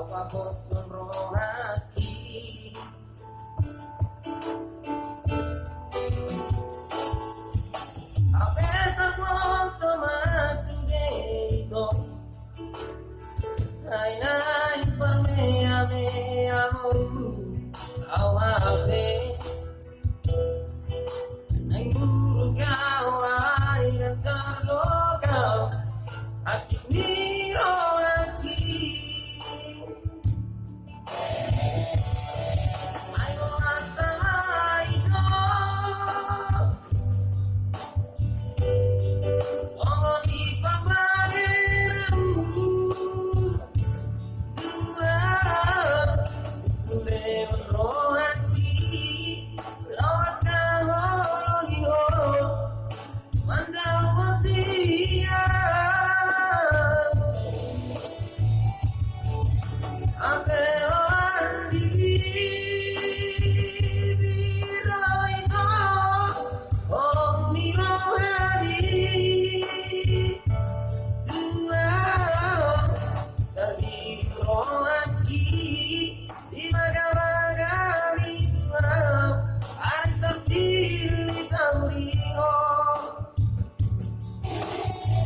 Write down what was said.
bosun rohaki Apeta molto masudito Ai nai per me amorku awase Nai buru kau ai lantarlo kau Aki miro aki Ai no hasta mai no Sono di pamageramu Dua Kuleon rohati Lawat kahologiho Mandau masia Ante orang diri